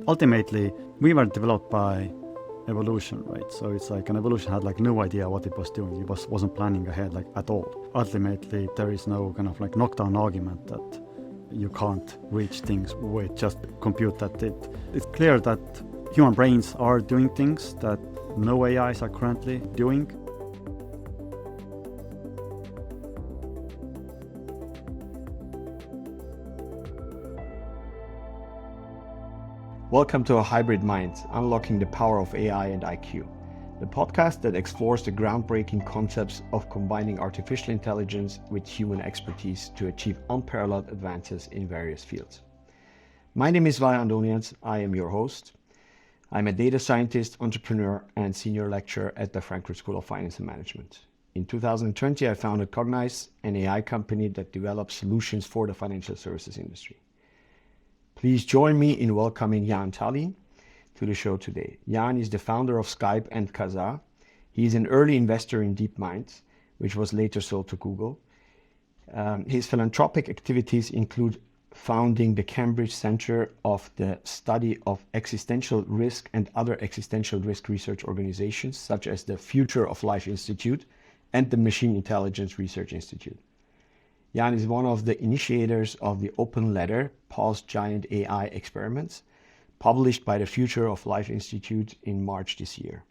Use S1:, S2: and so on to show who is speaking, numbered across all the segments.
S1: ultimately, we were developed by evolution, right? So it's like an evolution had like no idea what it was doing. It wasn't planning ahead like at all. Ultimately, there is no kind of like knockdown argument that you can't reach things with just compute that it's clear that human brains are doing things that no AIs are currently doing.
S2: Welcome to A Hybrid Mind, Unlocking the Power of AI and IQ, the podcast that explores the groundbreaking concepts of combining artificial intelligence with human expertise to achieve unparalleled advances in various fields. My name is Jaan Tallinn. I am your host. I'm a data scientist, entrepreneur, and senior lecturer at the Frankfurt School of Finance and Management. In 2020, I founded Cognaize, an AI company that develops solutions for the financial services industry. Please join me in welcoming Jaan Tallinn to the show today. Jaan is the founder of Skype and Kazaa. He is an early investor in DeepMind, which was later sold to Google. His philanthropic activities include founding the Cambridge Center of the Study of Existential Risk and other existential risk research organizations, such as the Future of Life Institute and the Machine Intelligence Research Institute. Jaan is one of the initiators of the open letter, Pulse Giant AI Experiments, published by the Future of Life Institute in March this year.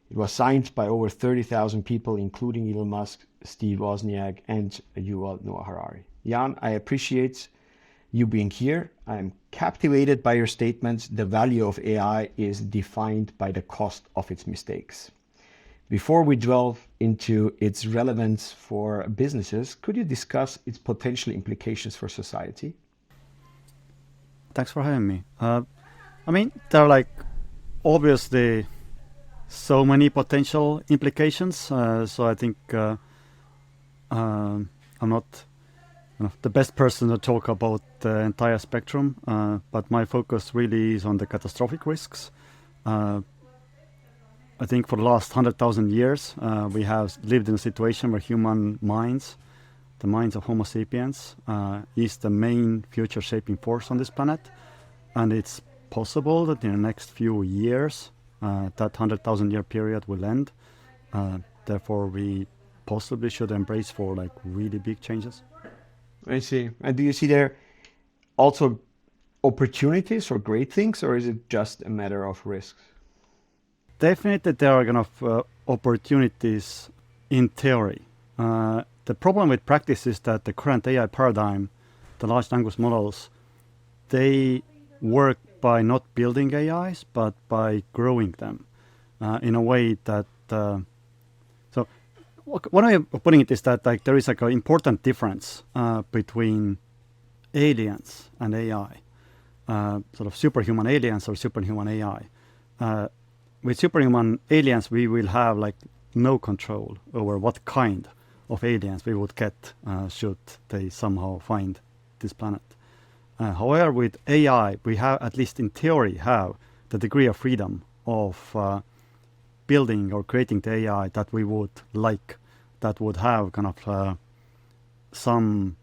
S2: It was signed by over 30,000 people, including Elon Musk, Steve Wozniak, and Yuval Noah Harari. Jaan, I appreciate you being here. I'm captivated by your statements. The value of AI is defined by the cost of its mistakes. Before we delve into its relevance for businesses, could you discuss its potential implications for society?
S1: Thanks for having me. There are like obviously so many potential implications. So I think I'm not the best person to talk about the entire spectrum, but my focus really is on the catastrophic risks. I think for the last 100,000 years, we have lived in a situation where human minds, the minds of Homo sapiens, is the main future-shaping force on this planet. And it's possible that in the next few years, that 100,000-year period will end. Therefore, we possibly should embrace for like really big changes.
S2: I see. And do you see there also opportunities or great things, or is it just a matter of risks?
S1: Definitely there are kind of opportunities in theory. The problem with practice is that the current AI paradigm, the large language models, they work by not building AIs, but by growing them in a way that... So one way of putting it is that like there is like an important difference between aliens and AI, sort of superhuman aliens or superhuman AI. With superhuman aliens, we will have like no control over what kind of aliens we would get should they somehow find this planet. However, with AI, we have, at least in theory, have the degree of freedom of building or creating the AI that we would like, that would have kind of some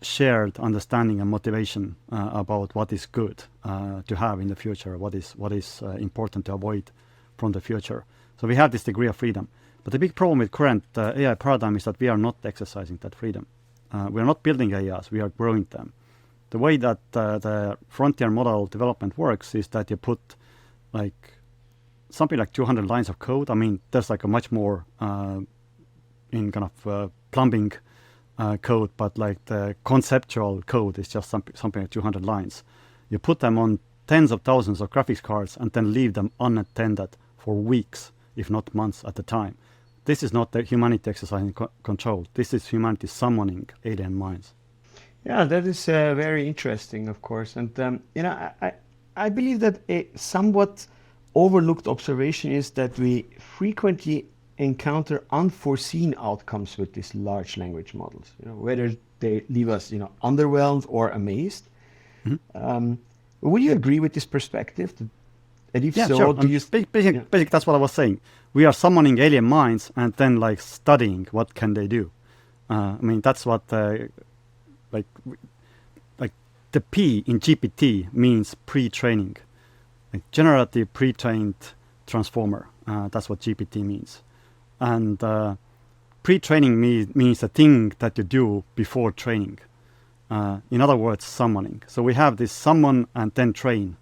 S1: shared understanding and motivation about what is good to have in the future, what is important to avoid from the future. So we have this degree of freedom. But the big problem with current AI paradigm is that we are not exercising that freedom. We are not building AIs, we are growing them. The way that the frontier model development works is that you put like something like 200 lines of code. I mean, there's like a much more in kind of plumbing code, but like the conceptual code is just something like 200 lines. You put them on tens of thousands of graphics cards and then leave them unattended for weeks, if not months at a time. This is not the humanity exercising control. This is humanity summoning alien minds.
S2: Yeah, that is very interesting, of course. And, I believe that a somewhat overlooked observation is that we frequently encounter unforeseen outcomes with these large language models, whether they leave us, underwhelmed or amazed. Mm-hmm. Would you agree with this perspective? And if so,
S1: sure.
S2: do you...
S1: Basically, that's what I was saying. We are summoning alien minds and then like studying what can they do. That's what the P in GPT means pre-training, like generative pre-trained transformer. That's what GPT means. And pre-training means the thing that you do before training. In other words, summoning. So we have this summon and then train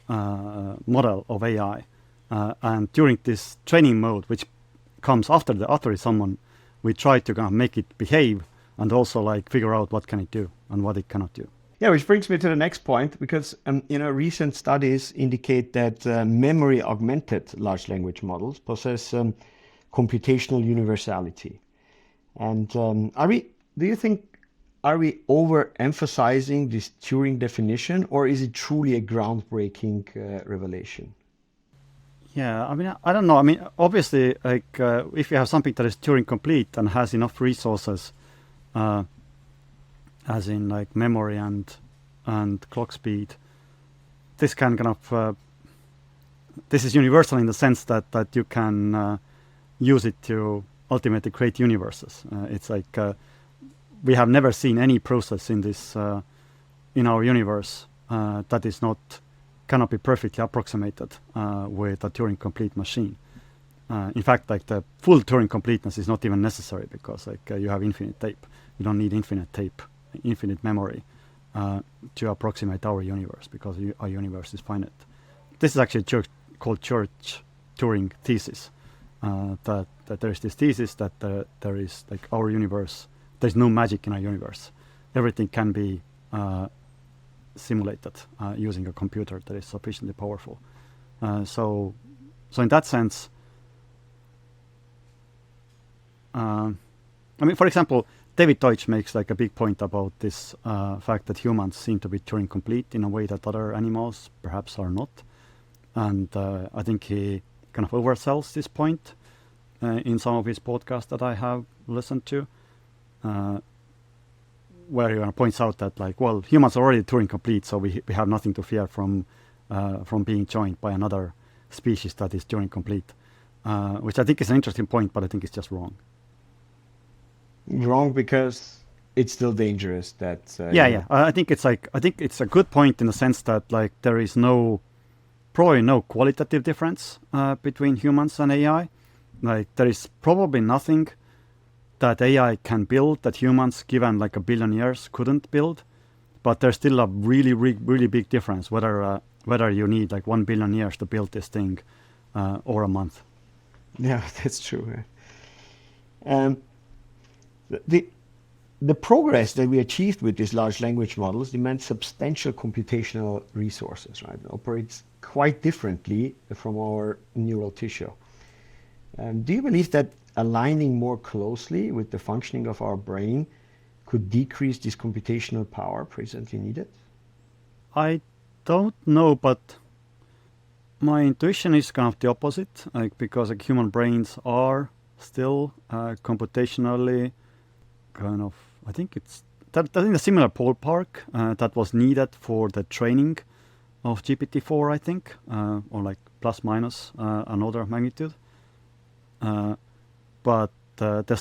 S1: model of AI. And during this training mode, which comes after the author summon, we try to kind of make it behave and also like figure out what can it do and what it cannot do.
S2: Yeah, which brings me to the next point, because recent studies indicate that memory augmented large language models possess computational universality. And are we overemphasizing this Turing definition, or is it truly a groundbreaking revelation?
S1: Yeah, I mean, I don't know. I mean, obviously, like if you have something that is Turing complete and has enough resources, as in like memory and clock speed, this can kind of this is universal in the sense that you can use it to ultimately create universes. It's like we have never seen any process in this in our universe that is not cannot be perfectly approximated with a Turing complete machine. In fact, like the full Turing completeness is not even necessary because like you have infinite tape. You don't need infinite tape, infinite memory to approximate our universe because our universe is finite. This is actually called Church-Turing thesis. That there is this thesis that there is like our universe. There's no magic in our universe. Everything can be simulated using a computer that is sufficiently powerful. So in that sense, I mean, for example, David Deutsch makes like a big point about this fact that humans seem to be Turing complete in a way that other animals perhaps are not. And I think he kind of oversells this point in some of his podcasts that I have listened to, where he points out that like, well, humans are already Turing complete, so we have nothing to fear from being joined by another species that is Turing complete, which I think is an interesting point, but I think it's just wrong.
S2: Wrong because it's still dangerous. That
S1: I think it's a good point in the sense that like there is probably no qualitative difference between humans and AI. Like there is probably nothing that AI can build that humans, given like 1 billion years, couldn't build. But there's still a really, really, really big difference whether you need like 1 billion years to build this thing or a month.
S2: Yeah, that's true. The progress that we achieved with these large language models demands substantial computational resources, right? It operates quite differently from our neural tissue. Do you believe that aligning more closely with the functioning of our brain could decrease this computational power presently needed?
S1: I don't know, but my intuition is kind of the opposite, like because like human brains are still computationally kind of, I think it's a similar ballpark that was needed for the training of GPT-4, I think, or like plus minus an order of magnitude. But we're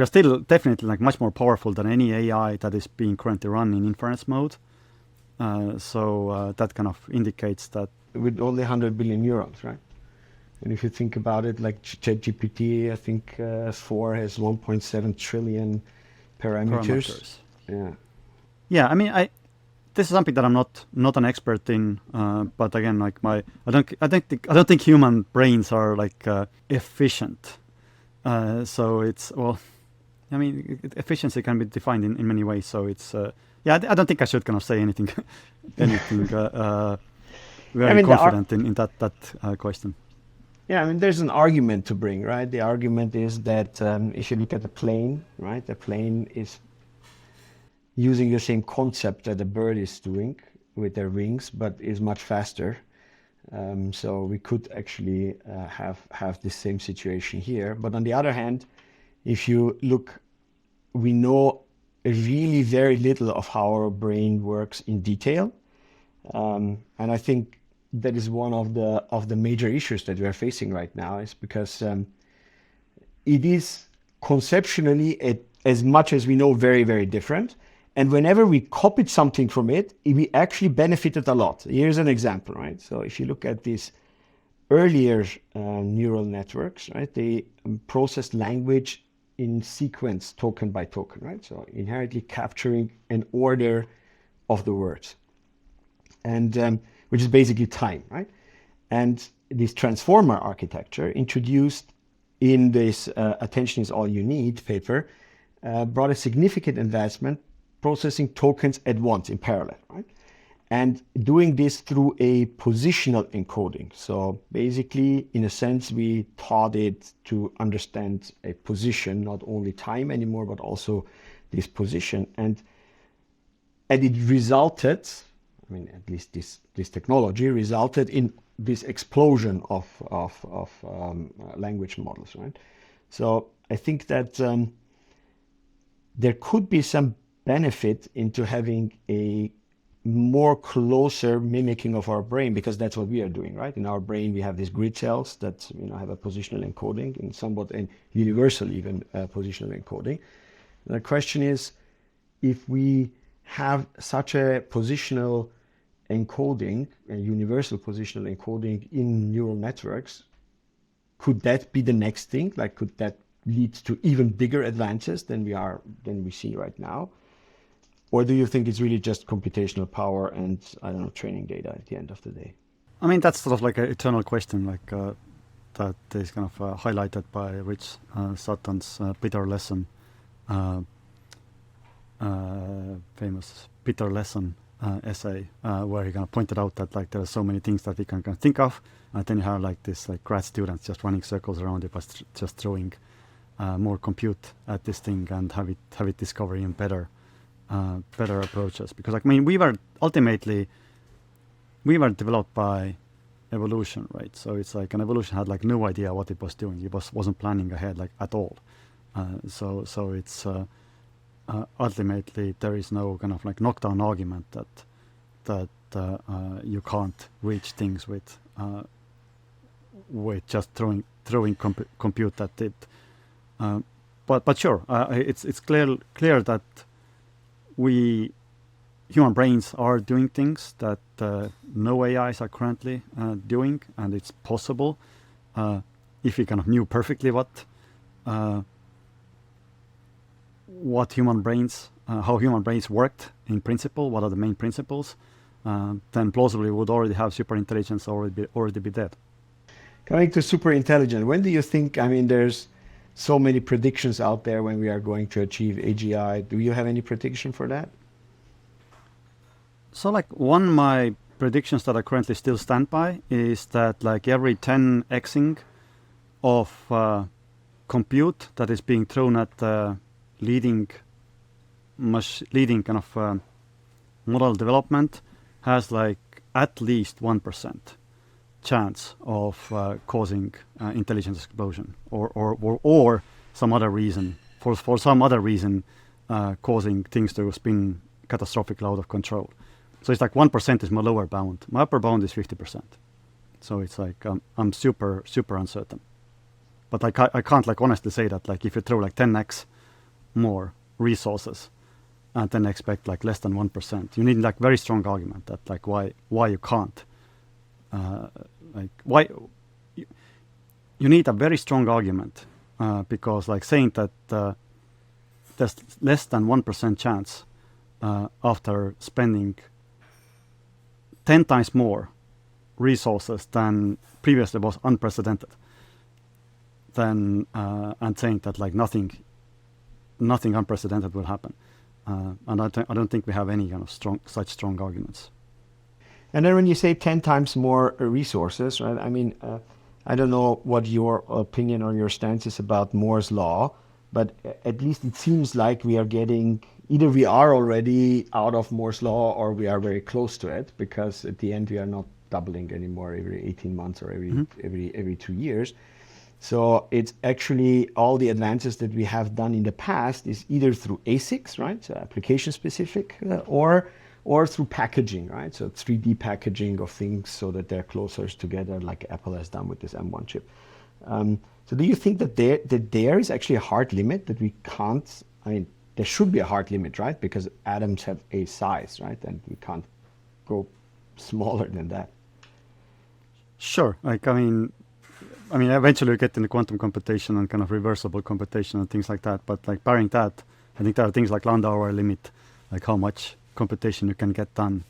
S1: still definitely like much more powerful than any AI that is being currently run in inference mode. So that kind of indicates that.
S2: With only 100 billion neurons, right? And if you think about it, like ChatGPT, I think 4 has 1.7 trillion parameters.
S1: Yeah. I mean, this is something that I'm not an expert in. But again, like I don't think human brains are like efficient. So it's I mean, efficiency can be defined in many ways. So it's I don't think I should kind of say anything very confident in that question.
S2: Yeah, I mean, there's an argument to bring, right? The argument is that if you look at the plane, right, the plane is using the same concept that the bird is doing with their wings, but is much faster. So we could actually have the same situation here. But on the other hand, if you look, we know really very little of how our brain works in detail. And I think that is one of the major issues that we are facing right now, is because it is conceptually, as much as we know, very, very different. And whenever we copied something from it, we actually benefited a lot. Here's an example, right? So if you look at these earlier neural networks, right, they processed language in sequence, token by token, right? So inherently capturing an order of the words, and which is basically time, right? And this transformer architecture introduced in this Attention is All You Need paper brought a significant advancement, processing tokens at once in parallel, right? And doing this through a positional encoding. So basically, in a sense, we taught it to understand a position, not only time anymore, but also this position. And it resulted, I mean, at least this technology resulted in this explosion of language models, right? So I think that there could be some benefit into having a more closer mimicking of our brain, because that's what we are doing, right? In our brain, we have these grid cells that have a positional encoding and somewhat a universal even positional encoding. The question is, if we have such a positional encoding, a universal positional encoding in neural networks, could that be the next thing? Like, could that lead to even bigger advances than we see right now? Or do you think it's really just computational power and, I don't know, training data at the end of the day?
S1: I mean, that's sort of like an eternal question, like that is kind of highlighted by Rich Sutton's Peter Lesson, famous Peter Lesson essay, where he kind of pointed out that like there are so many things that we can kind of think of, and then you have like this like grad students just running circles around it, but just throwing more compute at this thing and have it discover even better approaches. Because like, I mean, we were developed by evolution, right? So it's like an evolution had like no idea what it was doing. It wasn't planning ahead like at all. So it's ultimately there is no kind of like knockdown argument that you can't reach things with just throwing compute at it. But sure, it's clear that human brains are doing things that no AIs are currently doing, and it's possible if we kind of knew perfectly how human brains worked in principle, what are the main principles, then plausibly we would already have superintelligence already be dead.
S2: Coming to superintelligence, when do you think, I mean, there's so many predictions out there when we are going to achieve AGI. Do you have any prediction for that?
S1: So like one of my predictions that I currently still stand by is that like every 10xing of compute that is being thrown at leading kind of model development has like at least 1% chance of causing intelligence explosion or some other reason, for some other reason causing things to spin catastrophically out of control. So it's like 1% is my lower bound. My upper bound is 50%. So it's like I'm super uncertain. But like I can't like honestly say that like if you throw like 10x more resources and then expect like less than 1%, you need like very strong argument that like why you can't. Like why you need a very strong argument because like saying that there's less than 1% chance after spending 10 times more resources than previously was unprecedented, then and saying that like nothing unprecedented will happen, and I don't think we have any kind of such strong arguments.
S2: And then when you say 10 times more resources, right? I mean, I don't know what your opinion or your stance is about Moore's law, but at least it seems like we are getting, either we are already out of Moore's law or we are very close to it, because at the end we are not doubling anymore every 18 months or every 2 years. So it's actually all the advances that we have done in the past is either through ASICs, right? So application specific, or through packaging, right? So 3D packaging of things so that they're closer together, like Apple has done with this M1 chip. So do you think that there is actually a hard limit that we can't, I mean, there should be a hard limit, right? Because atoms have a size, right? And we can't go smaller than that.
S1: Sure. Eventually you get into quantum computation and kind of reversible computation and things like that. But like barring that, I think there are things like Landauer limit, like how much computation you can get done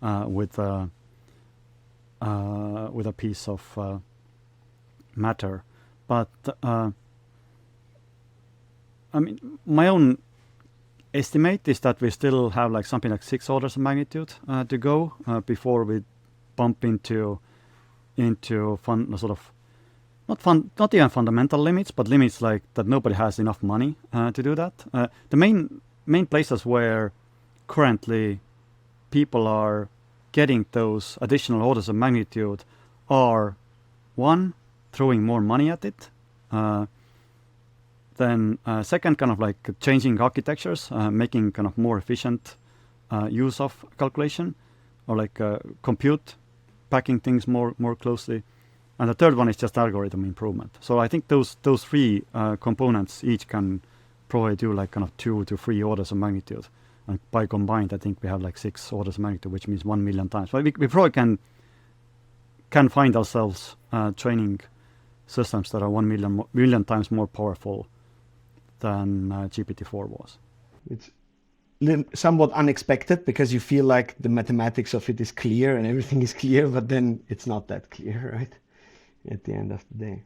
S1: with a piece of matter. But my own estimate is that we still have like something like 6 orders of magnitude to go before we bump into not even fundamental limits, but limits like that nobody has enough money to do that. The main places where currently people are getting those additional orders of magnitude are, one, throwing more money at it. Then second, kind of like changing architectures, making kind of more efficient use of calculation, or like compute, packing things more closely. And the third one is just algorithm improvement. So I think those 3 components each can provide you like kind of 2 to 3 orders of magnitude. And by combined, I think we have like 6 orders of magnitude, which means 1 million times. So we probably can find ourselves training systems that are 1 million times more powerful than GPT-4 was.
S2: It's somewhat unexpected because you feel like the mathematics of it is clear and everything is clear, but then it's not that clear, right? At the end of the day.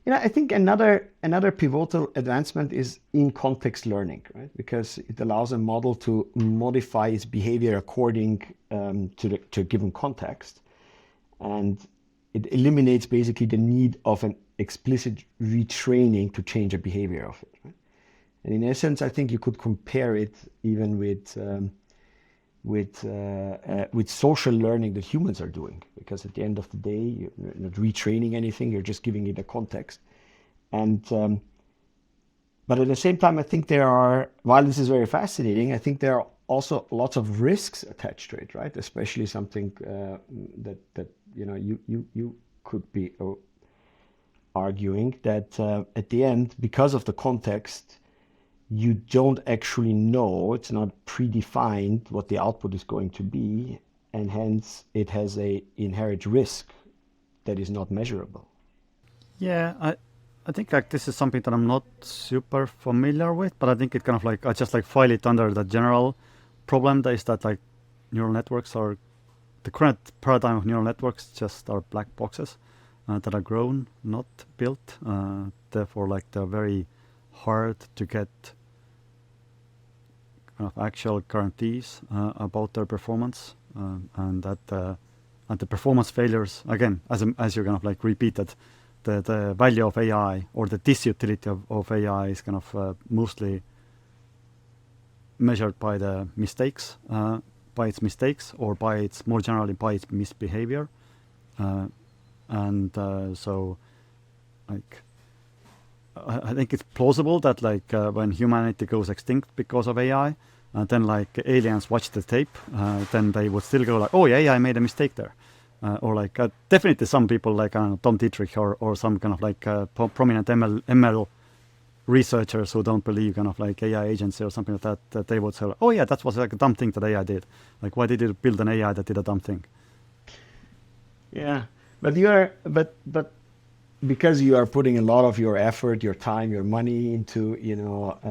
S2: I think another pivotal advancement is in-context learning, right? Because it allows a model to modify its behavior according to a given context, and it eliminates basically the need of an explicit retraining to change a behavior of it. Right? And in essence, I think you could compare it even with social learning that humans are doing, because at the end of the day, you're not retraining anything, you're just giving it a context. And but at the same time, I think while this is very fascinating, I think there are also lots of risks attached to it, right? Especially something that you could be arguing that at the end, because of the context, you don't actually know, it's not predefined what the output is going to be, and hence it has a inherent risk that is not measurable.
S1: Yeah, I think like this is something that I'm not super familiar with, but I think it kind of like, I just like file it under the general problem that is that like neural networks are, the current paradigm of neural networks just are black boxes that are grown, not built. Therefore, like they're very hard to get kind of actual guarantees about their performance, and that the performance failures, again, as you're kind of like repeated, the value of AI or the disutility of AI is kind of mostly measured by the mistakes, by its mistakes, or by its, more generally, by its misbehavior. So like I think it's plausible that like when humanity goes extinct because of AI, then like aliens watch the tape, then they would still go like, oh yeah, I made a mistake there. Or like definitely some people like Tom Dietrich or some kind of like prominent ML researchers who don't believe kind of like AI agency or something like that they would say, oh yeah, that was like a dumb thing that AI did. Like, why did it build an AI that did a dumb thing?
S2: Yeah, but because you are putting a lot of your effort, your time, your money into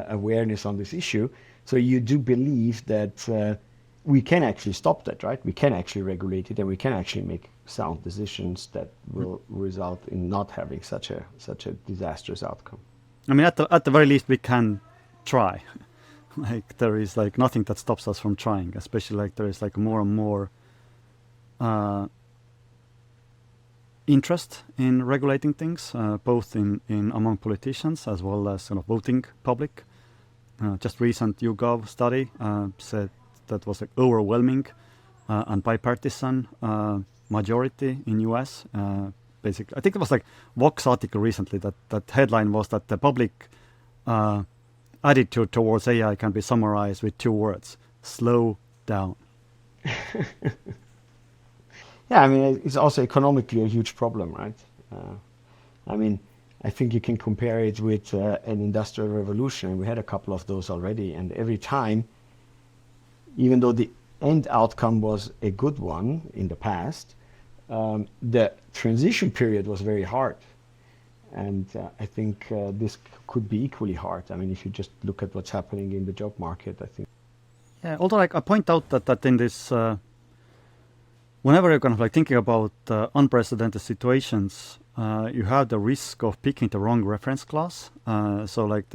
S2: awareness on this issue, so you do believe that we can actually stop that, right? We can actually regulate it, and we can actually make sound decisions that will result in not having such a disastrous outcome.
S1: I mean, at the very least, we can try. Like there is like nothing that stops us from trying, especially like there is like more and more interest in regulating things, both in among politicians as well as kind of voting public. Just recent YouGov study said that was like overwhelming and bipartisan majority in US. Basically, I think it was like Vox article recently that headline was that the public attitude towards AI can be summarized with 2 words: slow down.
S2: Yeah, I mean, it's also economically a huge problem, right? I mean, I think you can compare it with an industrial revolution. We had a couple of those already, and every time, even though the end outcome was a good one in the past, the transition period was very hard. And I think this could be equally hard. I mean, if you just look at what's happening in the job market, I think.
S1: Yeah, although like I point out that in this, whenever you're kind of like thinking about unprecedented situations, you have the risk of picking the wrong reference class. So like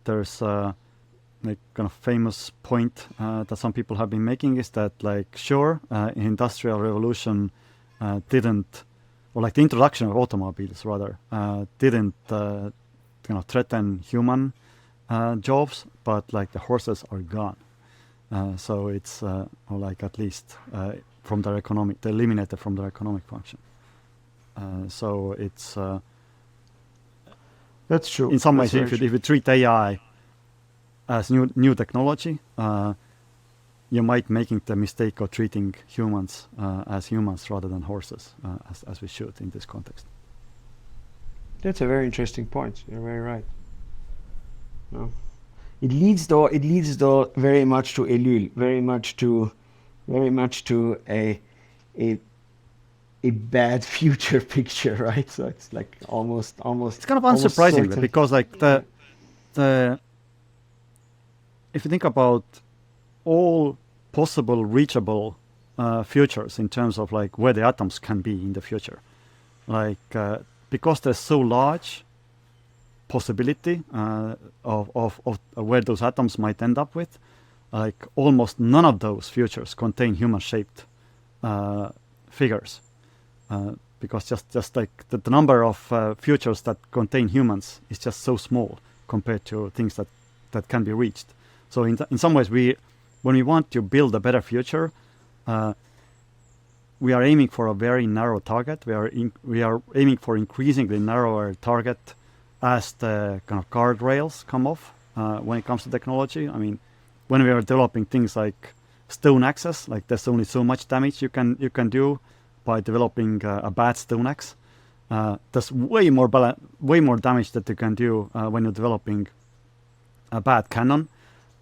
S1: there's like kind of famous point that some people have been making is that like sure, industrial revolution didn't, or like the introduction of automobiles rather, didn't threaten human jobs, but like the horses are gone. So it's or like at least from their economic, they're eliminated from their economic function. So it's
S2: that's true.
S1: In some
S2: That's
S1: ways, if you treat AI as new technology, you might making the mistake of treating humans as humans rather than horses, as we should in this context.
S2: That's a very interesting point. You're very right. No. It leads though very much to Elul, very much to a bad future picture, right? So it's like almost.
S1: It's kind of unsurprising because like the if you think about all possible reachable futures in terms of like where the atoms can be in the future, like because there's so large possibility of where those atoms might end up with, like almost none of those futures contain human-shaped figures, because just like the number of futures that contain humans is just so small compared to things that can be reached. So in some ways, when we want to build a better future, we are aiming for a very narrow target. We are aiming for increasingly narrower target as the kind of guardrails come off when it comes to technology. I mean, when we are developing things like stone axes, like there's only so much damage you can do by developing a bad stone axe. There's way more damage that you can do when you're developing a bad cannon,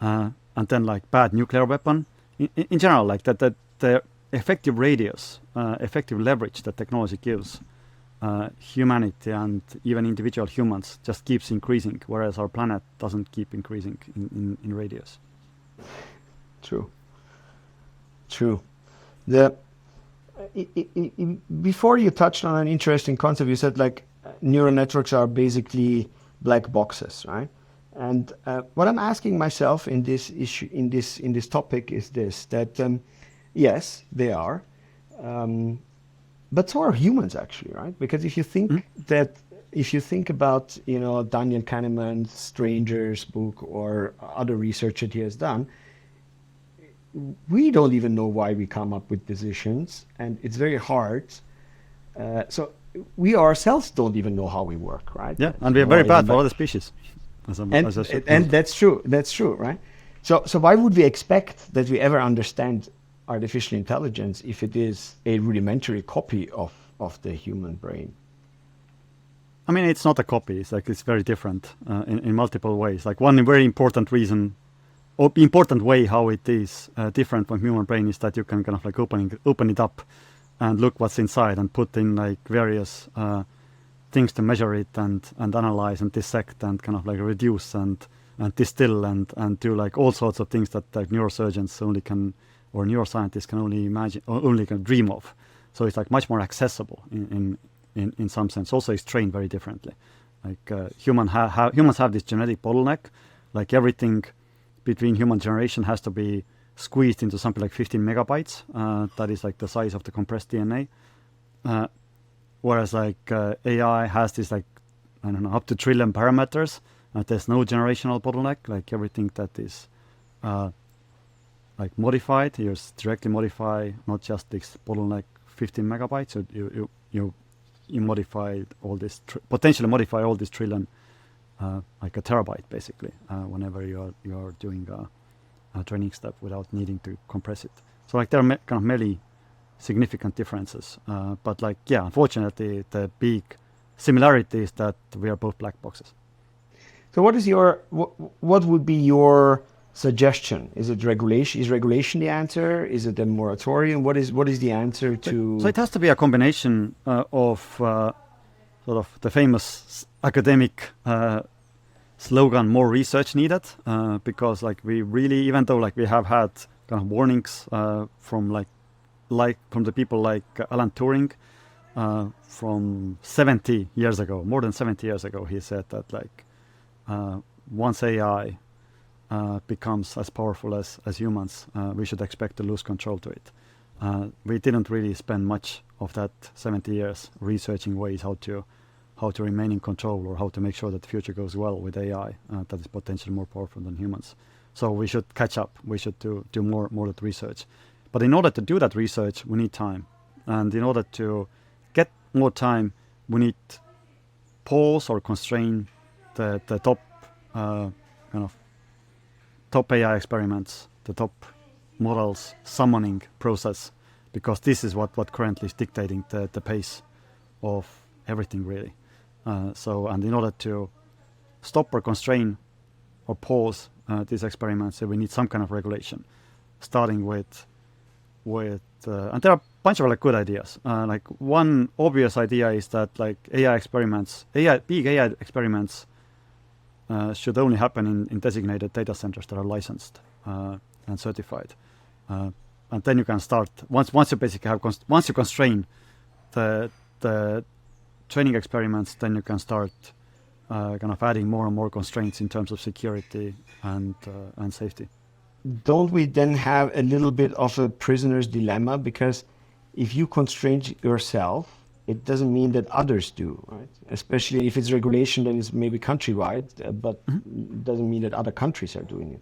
S1: and then like bad nuclear weapon. In general, like the effective radius, effective leverage that technology gives humanity and even individual humans just keeps increasing, whereas our planet doesn't keep increasing in radius.
S2: True. Before you touched on an interesting concept, you said like neural networks are basically black boxes, right? And what I'm asking myself in this issue, in this topic, is this: that yes, they are, but so are humans, actually, right? Because if you think about Daniel Kahneman's Strangers book or other research that he has done, we don't even know why we come up with decisions, and it's very hard. So we ourselves don't even know how we work, right?
S1: Yeah, and we are very bad for other species.
S2: And that's true. That's true, right? So why would we expect that we ever understand artificial intelligence if it is a rudimentary copy of the human brain?
S1: I mean, it's not a copy. It's like it's very different in multiple ways. Like one very important reason, or important way how it is different from human brain is that you can kind of like open it up and look what's inside and put in like various things to measure it and analyze and dissect and kind of like reduce and distill and do like all sorts of things that like neurosurgeons only can, or neuroscientists can only imagine or only can dream of. So it's like much more accessible in some sense. Also, it's trained very differently. Like humans have this genetic bottleneck. Like everything between human generation has to be squeezed into something like 15 megabytes. That is like the size of the compressed DNA. Whereas like AI has this like, I don't know, up to trillion parameters. There's no generational bottleneck. Like everything that is like modified, you directly modify not just this bottleneck 15 megabytes. So you modify all this, potentially modify all this trillion, like a terabyte basically, whenever you're doing a training step without needing to compress it. So like there are kind of many significant differences, but like, yeah, unfortunately the big similarity is that we are both black boxes.
S2: So what would be your suggestion? Is it regulation? Is regulation the answer? Is it a moratorium? What is the answer to?
S1: So it has to be a combination of sort of the famous academic slogan, more research needed, because like we really, even though like we have had kind of warnings from from the people like Alan Turing from 70 years ago, more than 70 years ago, he said that like once AI becomes as powerful as humans, we should expect to lose control to it. We didn't really spend much of that 70 years researching ways how to remain in control or how to make sure that the future goes well with AI that is potentially more powerful than humans. So we should catch up. We should do more of the research. But in order to do that research, we need time. And in order to get more time, we need pause or constrain the top kind of top AI experiments, the top models summoning process, because this is what currently is dictating the pace of everything really. And in order to stop or constrain or pause these experiments, we need some kind of regulation, starting with and there are a bunch of like good ideas. Like one obvious idea is that like big AI experiments should only happen in designated data centers that are licensed and certified. And then you can start once you basically have once you constrain the training experiments, then you can start kind of adding more and more constraints in terms of security and safety.
S2: Don't we then have a little bit of a prisoner's dilemma? Because if you constrain yourself, it doesn't mean that others do, right? Especially if it's regulation, then it's maybe countrywide, but it doesn't mean that other countries are doing it.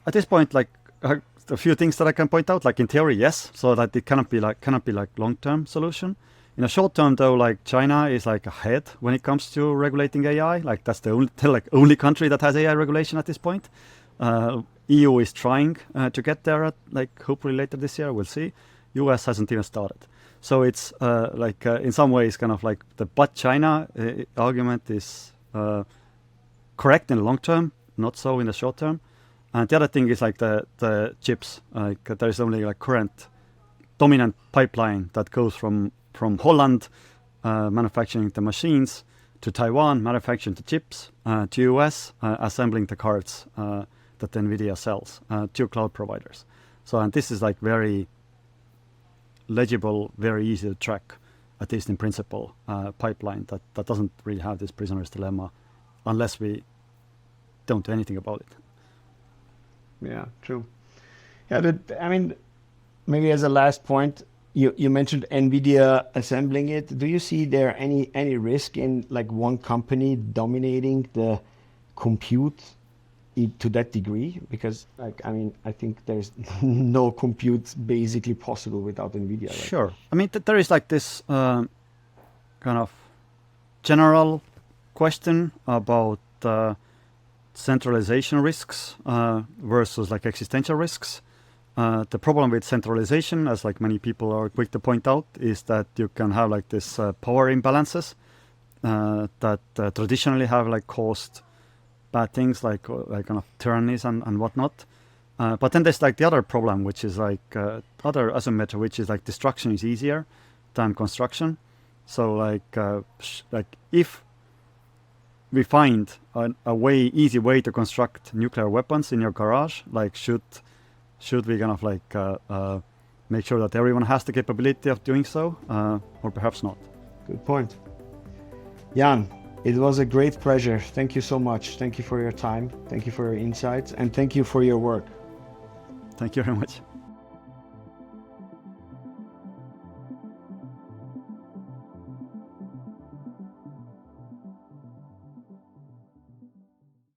S1: At this point, like a few things that I can point out, like in theory, yes, so that it cannot be like long-term solution. In a short term, though, like China is like ahead when it comes to regulating AI. Like that's the only country that has AI regulation at this point. EU is trying to get there, hopefully later this year. We'll see. US hasn't even started. So it's in some ways kind of like the but China argument is correct in the long term, not so in the short term. And the other thing is like the chips. Like there is only like current dominant pipeline that goes from Holland manufacturing the machines to Taiwan manufacturing the chips to US assembling the cards that NVIDIA sells to cloud providers. So and this is like very legible, very easy to track, at least in principle, pipeline that doesn't really have this prisoner's dilemma unless we don't do anything about it.
S2: Yeah, true. Yeah, I mean, maybe as a last point, you mentioned NVIDIA assembling it. Do you see there any risk in like one company dominating the compute to that degree? Because like, I mean, I think there's no compute basically possible without NVIDIA. Right?
S1: Sure. I mean, there is like this kind of general question about centralization risks versus like existential risks. The problem with centralization, as like many people are quick to point out, is that you can have like this power imbalances that traditionally have like caused bad things like kind of tyrannies and whatnot. But then there's like the other problem, which is like other asymmetry, which is like destruction is easier than construction. So like if we find a easy way to construct nuclear weapons in your garage, like should we kind of like make sure that everyone has the capability of doing so, or perhaps not?
S2: Good point. Jaan, it was a great pleasure. Thank you so much. Thank you for your time. Thank you for your insights, and thank you for your work.
S1: Thank you very much.